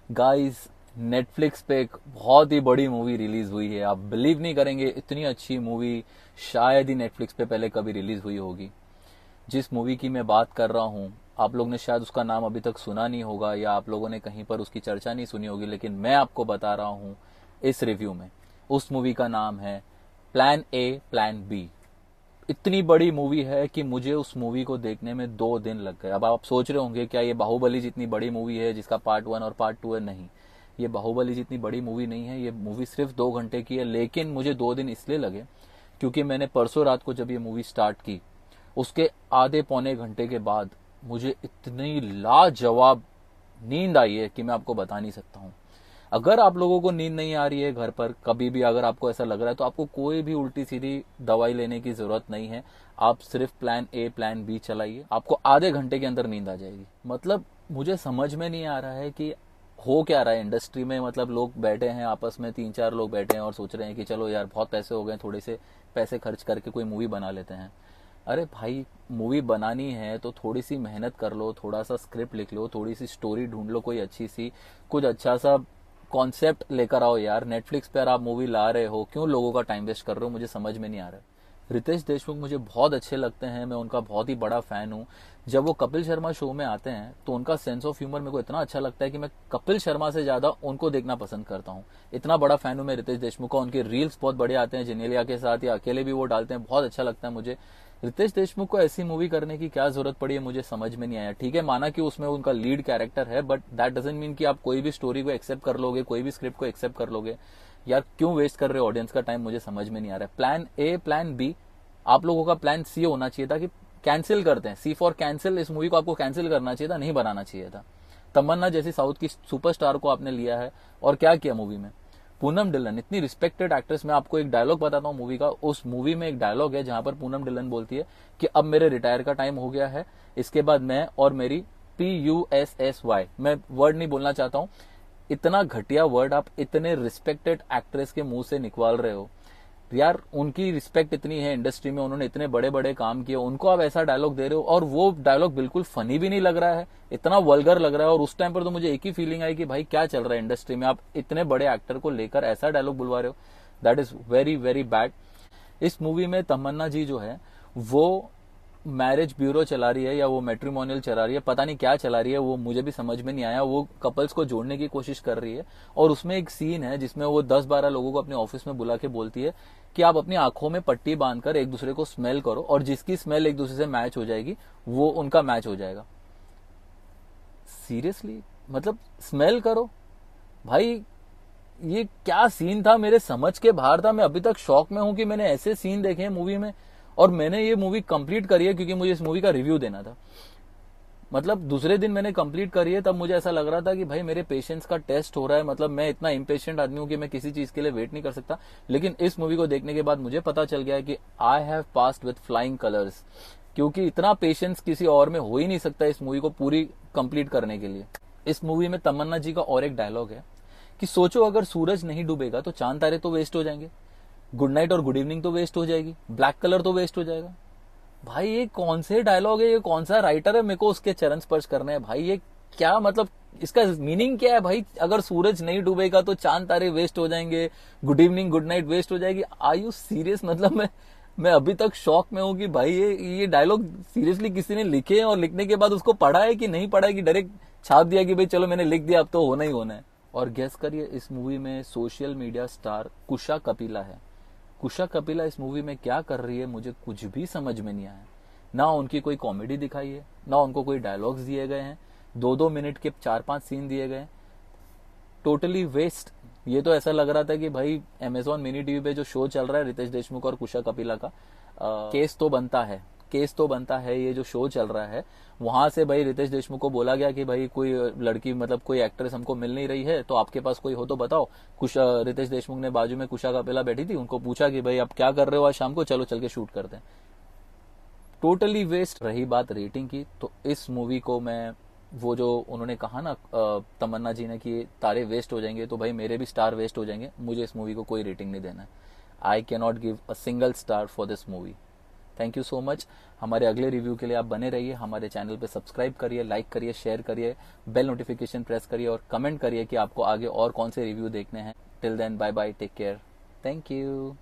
Guys, Netflix पे एक बहुत ही बड़ी मूवी रिलीज हुई है। आप बिलीव नहीं करेंगे, इतनी अच्छी मूवी शायद ही नेटफ्लिक्स पे पहले कभी रिलीज हुई होगी। जिस मूवी की मैं बात कर रहा हूँ, आप लोग ने शायद उसका नाम अभी तक सुना नहीं होगा या आप लोगों ने कहीं पर उसकी चर्चा नहीं सुनी होगी, लेकिन मैं आपको बता रहा हूँ इस रिव्यू में। उस मूवी का नाम है प्लान ए प्लान बी। इतनी बड़ी मूवी है कि मुझे उस मूवी को देखने में 2 दिन लग गए। अब आप सोच रहे होंगे क्या ये बाहुबली जितनी बड़ी मूवी है जिसका पार्ट 1 और पार्ट 2 है? नहीं, ये बाहुबली जितनी बड़ी मूवी नहीं है। ये मूवी सिर्फ 2 घंटे की है, लेकिन मुझे 2 दिन इसलिए लगे क्योंकि मैंने परसों रात को जब ये मूवी स्टार्ट की, उसके आधे पौने घंटे के बाद मुझे इतनी लाजवाब नींद आई है कि मैं आपको बता नहीं सकता हूँ। अगर आप लोगों को नींद नहीं आ रही है घर पर कभी भी, अगर आपको ऐसा लग रहा है, तो आपको कोई भी उल्टी सीधी दवाई लेने की जरूरत नहीं है। आप सिर्फ प्लान ए प्लान बी चलाइए, आपको आधे घंटे के अंदर नींद आ जाएगी। मतलब मुझे समझ में नहीं आ रहा है कि हो क्या रहा है इंडस्ट्री में। मतलब लोग बैठे हैं आपस में, 3-4 लोग बैठे हैं और सोच रहे हैं कि चलो यार बहुत पैसे हो गए, थोड़े से पैसे खर्च करके कोई मूवी बना लेते हैं। अरे भाई, मूवी बनानी है तो थोड़ी सी मेहनत कर लो, थोड़ा सा स्क्रिप्ट लिख लो, थोड़ी सी स्टोरी ढूंढ लो, कोई अच्छी सी, कुछ अच्छा सा कॉन्सेप्ट लेकर आओ यार। नेटफ्लिक्स पर आप मूवी ला रहे हो, क्यों लोगों का टाइम वेस्ट कर रहे हो? मुझे समझ में नहीं आ रहा है। रितेश देशमुख मुझे बहुत अच्छे लगते हैं, मैं उनका बहुत ही बड़ा फैन हूँ। जब वो कपिल शर्मा शो में आते हैं तो उनका सेंस ऑफ ह्यूमर मेरे को इतना अच्छा लगता है कि मैं कपिल शर्मा से ज्यादा उनको देखना पसंद करता हूँ। इतना बड़ा फैन हूँ मैं रितेश देशमुख का। उनके रील्स बहुत बढ़िया आते हैं, जेनेलिया के साथ या अकेले भी वो डालते हैं, बहुत अच्छा लगता है मुझे। रितेश देशमुख को ऐसी मूवी करने की क्या जरूरत पड़ी है, मुझे समझ में नहीं आया। ठीक है, माना कि उसमें उनका लीड कैरेक्टर है, बट दैट डजंट मीन कि आप कोई भी स्टोरी को एक्सेप्ट कर लोगे, कोई भी स्क्रिप्ट को एक्सेप्ट कर लोगे। यार क्यों वेस्ट कर रहे हो ऑडियंस का टाइम, मुझे समझ में नहीं आ रहा है। प्लान ए प्लान बी, आप लोगों का प्लान सी होना चाहिए था कि कैंसिल करते हैं, सी फॉर कैंसिल। इस मूवी को आपको कैंसिल करना चाहिए था, नहीं बनाना चाहिए था। तमन्ना जैसी साउथ की सुपरस्टार को आपने लिया है और क्या किया मूवी में। पूनम डिलन इतनी रिस्पेक्टेड एक्ट्रेस। मैं आपको एक डायलॉग बताता हूँ मूवी का। उस मूवी में एक डायलॉग है जहां पर पूनम डिलन बोलती है कि अब मेरे रिटायर का टाइम हो गया है, इसके बाद मैं और मेरी PUSSY, मैं वर्ड नहीं बोलना चाहता हूँ, इतना घटिया वर्ड आप इतने रिस्पेक्टेड एक्ट्रेस के मुंह से निकवाल रहे हो। यार उनकी रिस्पेक्ट इतनी है इंडस्ट्री में, उन्होंने इतने बड़े बड़े काम किए, उनको आप ऐसा डायलॉग दे रहे हो और वो डायलॉग बिल्कुल फनी भी नहीं लग रहा है, इतना वल्गर लग रहा है। और उस टाइम पर तो मुझे एक ही फीलिंग आई कि भाई क्या चल रहा है इंडस्ट्री में, आप इतने बड़े एक्टर को लेकर ऐसा डायलॉग बुलवा रहे हो। That is very very bad. इस मूवी में तमन्ना जी जो है वो मैरिज ब्यूरो चला रही है या वो मैट्रिमोनियल चला रही है, पता नहीं क्या चला रही है, वो मुझे भी समझ में नहीं आया। वो कपल्स को जोड़ने की कोशिश कर रही है और उसमें एक सीन है जिसमें वो 10-12 लोगों को अपने ऑफिस में बुला के बोलती है कि आप अपनी आंखों में पट्टी बांधकर एक दूसरे को स्मेल करो और जिसकी स्मेल एक दूसरे से मैच हो जाएगी वो उनका मैच हो जाएगा। सीरियसली, मतलब स्मेल करो भाई, ये क्या सीन था, मेरे समझ के बाहर था। मैं अभी तक शॉक में हूं कि मैंने ऐसे सीन देखे हैं मूवी में। और मैंने ये मूवी कंप्लीट करी है क्योंकि मुझे इस मूवी का रिव्यू देना था। मतलब दूसरे दिन मैंने कंप्लीट करी है, तब मुझे ऐसा लग रहा था कि भाई मेरे पेशेंस का टेस्ट हो रहा है। मतलब मैं इतना इम्पेशेंट आदमी हूं कि मैं किसी चीज के लिए वेट नहीं कर सकता। लेकिन इस मूवी को देखने के बाद मुझे पता चल गया कि I have passed with flying colours, क्योंकि इतना पेशेंस किसी और में हो ही नहीं सकता इस मूवी को पूरी कंप्लीट करने के लिए। इस मूवी में तमन्ना जी का और एक डायलॉग है कि सोचो अगर सूरज नहीं डूबेगा तो चांद तारे तो वेस्ट हो जाएंगे, गुड नाइट और गुड इवनिंग तो वेस्ट हो जाएगी, ब्लैक कलर तो वेस्ट हो जाएगा। भाई ये कौन से डायलॉग है, ये कौन सा राइटर है, मेरे को उसके चरण स्पर्श करने हैं भाई। ये क्या मतलब, इसका मीनिंग क्या है भाई? अगर सूरज नहीं डूबेगा तो चांद तारे वेस्ट हो जाएंगे, good evening good night waste हो जाएगी। Are you serious? मतलब मैं अभी तक शॉक में हूं कि भाई ये डायलॉग सीरियसली किसी ने लिखे हैं और लिखने के बाद उसको पढ़ा है कि नहीं पढ़ा है, कि डायरेक्ट छाप दिया कि भाई चलो मैंने लिख दिया अब तो होना ही होना है। और गेस करिए, इस मूवी में सोशल मीडिया स्टार कुशा कपिला है। कुशा कपिला इस मूवी में क्या कर रही है मुझे कुछ भी समझ में नहीं आया। ना उनकी कोई कॉमेडी दिखाई है, ना उनको कोई डायलॉग्स दिए गए हैं, 2-2 मिनट के 4-5 सीन दिए गए, टोटली वेस्ट। ये तो ऐसा लग रहा था कि भाई अमेजॉन मिनी टीवी पे जो शो चल रहा है रितेश देशमुख और कुशा कपिला का, केस तो बनता है, केस तो बनता है, ये जो शो चल रहा है वहां से भाई रितेश देशमुख को बोला गया कि भाई कोई लड़की, मतलब कोई एक्ट्रेस हमको मिल नहीं रही है, तो आपके पास कोई हो तो बताओ। रितेश देशमुख ने, बाजू में कुशा कपिला बैठी थी, उनको पूछा कि भाई आप क्या कर रहे हो आज शाम को, चलो चल के शूट करते हैं। Totally waste. रही बात रेटिंग की, तो इस मूवी को मैं, वो जो उन्होंने कहा ना तमन्ना जी ने कि तारे वेस्ट हो जाएंगे, तो भाई मेरे भी स्टार वेस्ट हो जाएंगे, मुझे इस मूवी को कोई रेटिंग नहीं देना है। I can not give a single star for this movie. Thank you so much. हमारे अगले रिव्यू के लिए आप बने रहिए, हमारे चैनल पे सब्सक्राइब करिए, लाइक करिए, शेयर करिए, बेल नोटिफिकेशन प्रेस करिए और कमेंट करिए कि आपको आगे और कौन से रिव्यू देखने हैं। Till then bye bye, take care, thank you.